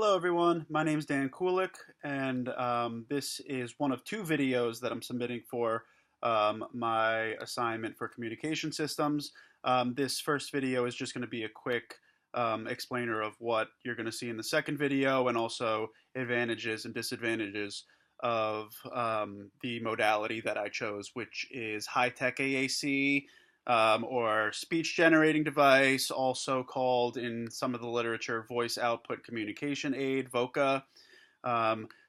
Hello everyone, my name is Dan Kulik, and this is one of two videos that I'm submitting for my assignment for communication systems. This first video is just going to be a quick explainer of what you're going to see in the second video, and also advantages and disadvantages of the modality that I chose, which is high-tech AAC, or speech generating device, also called in some of the literature voice output communication aid, VOCA.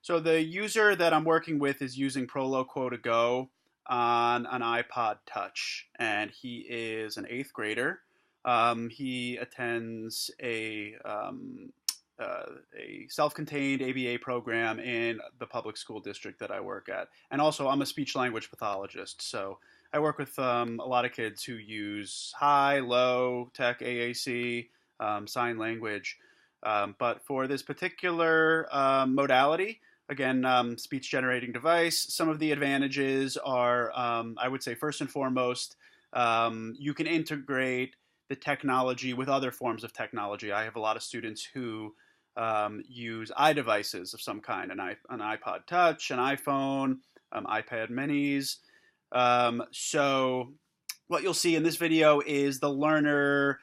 So the user that I'm working with is using Proloquo to Go on an iPod Touch, and he is an eighth grader. He attends a self-contained ABA program in the public school district that I work at. And also, I'm a speech language pathologist, so I work with a lot of kids who use high, low tech AAC, sign language. But for this particular modality, again, speech generating device, some of the advantages are, I would say, first and foremost, you can integrate the technology with other forms of technology. I have a lot of students who use iDevices of some kind, an iPod Touch, an iPhone, iPad minis. So what you'll see in this video is the learner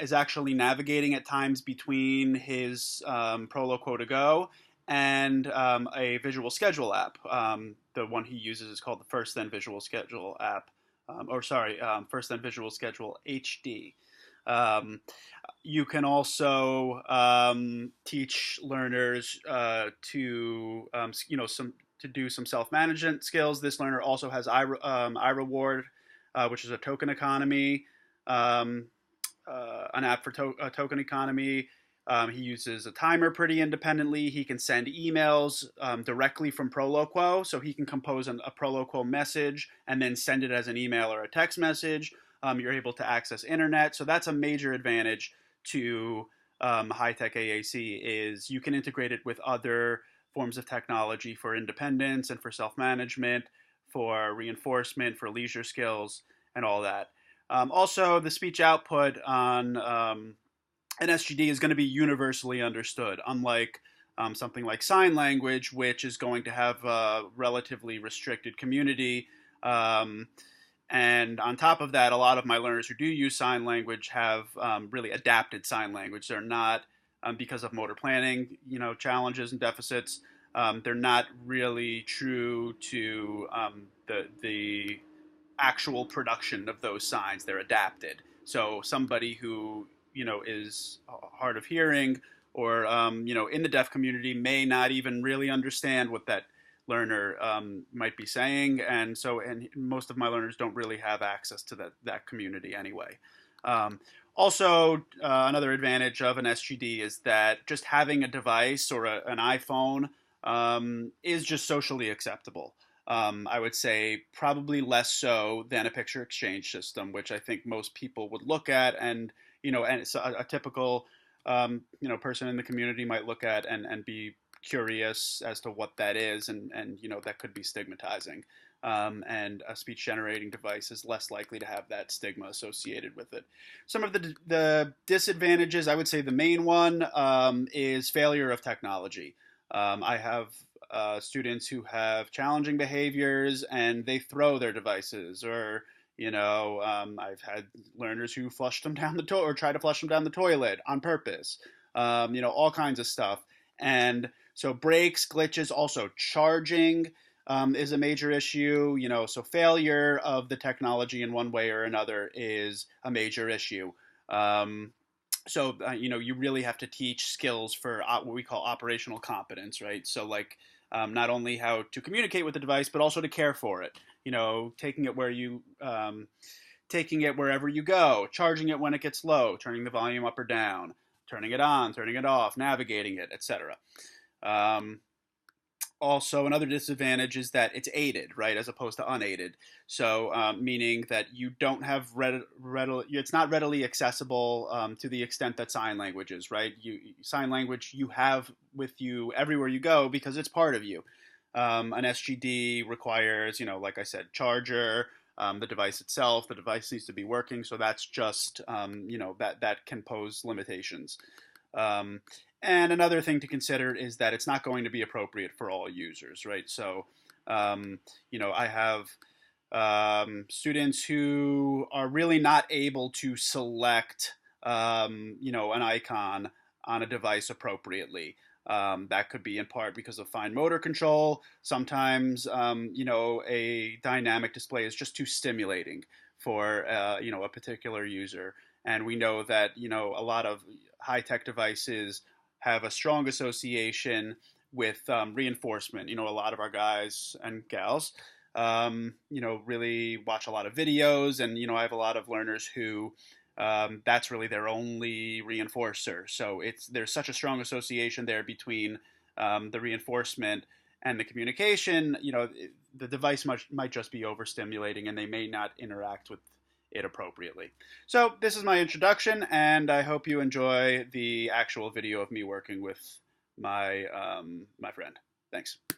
is actually navigating at times between his Proloquo to Go and a visual schedule app. The one he uses is called the First Then Visual Schedule app, First Then Visual Schedule HD. You can also teach learners to do some self-management skills. This learner also has iReward, which is a token economy, an app for token economy. He uses a timer pretty independently. He can send emails directly from Proloquo, so he can compose a Proloquo message and then send it as an email or a text message. You're able to access internet, so that's a major advantage to high-tech AAC, is you can integrate it with other forms of technology for independence and for self-management, for reinforcement, for leisure skills, and all that. Also, the speech output on an SGD is going to be universally understood, unlike something like sign language, which is going to have a relatively restricted community. And on top of that, a lot of my learners who do use sign language have really adapted sign language. They're not, because of motor planning, challenges and deficits, they're not really true to the actual production of those signs. They're adapted. So somebody who is hard of hearing, or in the deaf community, may not even really understand what that learner might be saying, and most of my learners don't really have access to that community anyway. Also, another advantage of an SGD is that just having a device or an iPhone is just socially acceptable. I would say probably less so than a picture exchange system, which I think most people would look at, and and so a typical person in the community might look at and be curious as to what that is, and that could be stigmatizing. And a speech generating device is less likely to have that stigma associated with it. Some of the disadvantages, I would say the main one is failure of technology. I have students who have challenging behaviors and they throw their devices, or I've had learners who flush them down the toilet, or try to flush them down the toilet on purpose. All kinds of stuff. And so breaks, glitches, also charging is a major issue. So failure of the technology in one way or another is a major issue. You really have to teach skills for what we call operational competence, right? So not only how to communicate with the device, but also to care for it. Taking it wherever you go, charging it when it gets low, turning the volume up or down, turning it on, turning it off, navigating it, etc. Also, another disadvantage is that it's aided, right, as opposed to unaided. So, meaning that you don't have it's not readily accessible to the extent that sign language is, right? Sign language you have with you everywhere you go because it's part of you. An SGD requires, like I said, charger, the device itself. The device needs to be working, so that's just, that can pose limitations. And another thing to consider is that it's not going to be appropriate for all users, right? So, um, I have students who are really not able to select, an icon on a device appropriately. That could be in part because of fine motor control. Sometimes, a dynamic display is just too stimulating for, a particular user. And we know that, a lot of high tech devices have a strong association with reinforcement. A lot of our guys and gals really watch a lot of videos, and I have a lot of learners who that's really their only reinforcer. So there's such a strong association there between the reinforcement and the communication. The device might just be overstimulating, and they may not interact with it appropriately. So this is my introduction, and I hope you enjoy the actual video of me working with my my friend. Thanks.